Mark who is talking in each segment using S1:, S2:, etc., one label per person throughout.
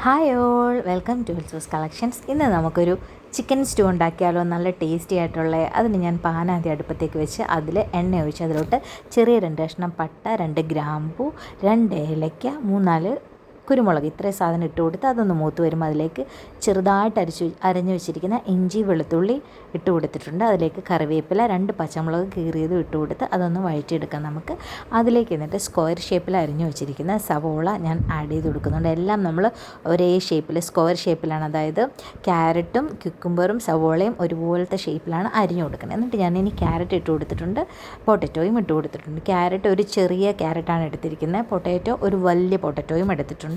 S1: Hi all, welcome to ഹിൽസൂസ് collections. ഇന്ന് നമുക്കൊരു ചിക്കൻ സ്റ്റൂ ഉണ്ടാക്കിയാലോ. നല്ല ടേസ്റ്റി ആയിട്ടുള്ള അതിന് ഞാൻ പാൻ ആദ്യം അടുപ്പത്തേക്ക് വെച്ച് അതിൽ എണ്ണ ഒഴിച്ച് അതിലോട്ട് ചെറിയ 2 കഷ്ണം പട്ട, 2 ഗ്രാമ്പൂ, 2 ഏലയ്ക്ക, 3-4 കുരുമുളക്, ഇത്രയും സാധനം ഇട്ട് കൊടുത്ത് അതൊന്ന് മൂത്ത് വരുമ്പോൾ അതിലേക്ക് ചെറുതായിട്ട് അരഞ്ഞു വെച്ചിരിക്കുന്ന ഇഞ്ചി വെളുത്തുള്ളി ഇട്ട് കൊടുത്തിട്ടുണ്ട്. അതിലേക്ക് കറിവേപ്പില, 2 പച്ചമുളക് കീറിയതും ഇട്ട് കൊടുത്ത് അതൊന്ന് വഴറ്റിയെടുക്കാം നമുക്ക്. അതിലേക്ക് എന്നിട്ട് സ്ക്വയർ ഷേപ്പിൽ അരിഞ്ഞു വെച്ചിരിക്കുന്ന സവോള ഞാൻ ആഡ് ചെയ്ത് കൊടുക്കുന്നുണ്ട്. എല്ലാം നമ്മൾ ഒരേ ഷേപ്പിൽ സ്ക്വയർ ഷേപ്പിലാണ്, അതായത് ക്യാരറ്റും ക്യുക്കുംബറും സവോളയും ഒരുപോലത്തെ ഷേപ്പിലാണ് അരിഞ്ഞു കൊടുക്കുന്നത്. എന്നിട്ട് ഞാൻ ഇനി ക്യാരറ്റ് ഇട്ട് കൊടുത്തിട്ടുണ്ട്, പൊട്ടറ്റോയും ഇട്ട് കൊടുത്തിട്ടുണ്ട്. ക്യാരറ്റ് ഒരു ചെറിയ ക്യാരറ്റാണ് എടുത്തിരിക്കുന്നത്, പൊട്ടാറ്റോ ഒരു വലിയ പൊട്ടറ്റോയും എടുത്തിട്ടുണ്ട്.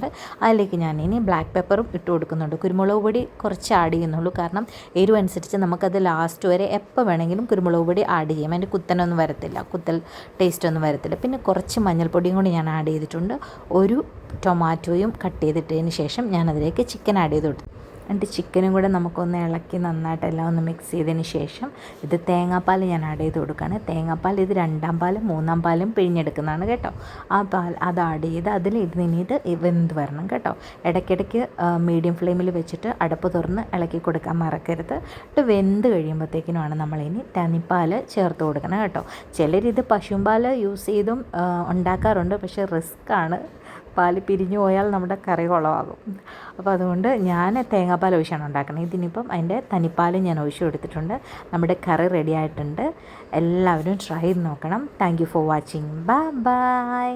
S1: അതിലേക്ക് ഞാൻ ഇനി ബ്ലാക്ക് പെപ്പറും ഇട്ട് കൊടുക്കുന്നുണ്ട്. കുരുമുളക് പൊടി കുറച്ച് ആഡ് ചെയ്യുന്നുള്ളൂ, കാരണം എരിവ് അനുസരിച്ച് നമുക്കത് ലാസ്റ്റ് വരെ എപ്പോൾ വേണമെങ്കിലും കുരുമുളക് പൊടി ആഡ് ചെയ്യാം. അതിൻ്റെ കുത്തനൊന്നും വരത്തില്ല, കുത്തൽ ടേസ്റ്റൊന്നും വരത്തില്ല. പിന്നെ കുറച്ച് മഞ്ഞൾപ്പൊടിയും കൂടി ഞാൻ ആഡ് ചെയ്തിട്ടുണ്ട്. ഒരു ടൊമാറ്റോയും കട്ട് ചെയ്തിട്ടതിന് ശേഷം ഞാനതിലേക്ക് ചിക്കൻ ആഡ് ചെയ്ത് കൊടുത്തു. എന്നിട്ട് ചിക്കനും കൂടെ നമുക്കൊന്ന് ഇളക്കി നന്നായിട്ട് എല്ലാം ഒന്ന് മിക്സ് ചെയ്തതിന് ശേഷം ഇത് തേങ്ങാപ്പാൽ ഞാൻ ആഡ് ചെയ്ത് കൊടുക്കുകയാണ്. തേങ്ങാപ്പാൽ ഇത് 2-ാം പാലും 3-ാം പാലും പിഴിഞ്ഞെടുക്കുന്നതാണ് കേട്ടോ. ആ പാൽ അത് ആഡ് ചെയ്ത് അതിൽ ഇത് വെന്ത് വരണം കേട്ടോ. ഇടയ്ക്കിടയ്ക്ക് മീഡിയം ഫ്ലെയിമിൽ വെച്ചിട്ട് അടപ്പ് തുറന്ന് ഇളക്കി കൊടുക്കാൻ മറക്കരുത്. എന്നിട്ട് വെന്ത് കഴിയുമ്പോഴത്തേക്കിനുമാണ് നമ്മളിനി തനിപ്പാൽ ചേർത്ത് കൊടുക്കണം കേട്ടോ. ചിലരിത് പശുമ്പാൽ യൂസ് ചെയ്തും ഉണ്ടാക്കാറുണ്ട്, പക്ഷേ റിസ്ക്കാണ്. പാൽ പിരിഞ്ഞു പോയാൽ നമ്മുടെ കറി കുളമാകും. അപ്പോൾ അതുകൊണ്ട് ഞാൻ തേങ്ങാപ്പാൽ ഒഴിച്ചാണ് ഉണ്ടാക്കുന്നത്. ഇതിനിപ്പം അതിൻ്റെ തനിപ്പാൽ ഞാൻ ഒഴിച്ചു കൊടുത്തിട്ടുണ്ട്. നമ്മുടെ കറി റെഡി ആയിട്ടുണ്ട്. എല്ലാവരും ട്രൈ ചെയ്ത് നോക്കണം. Thank you for watching. Bye bye.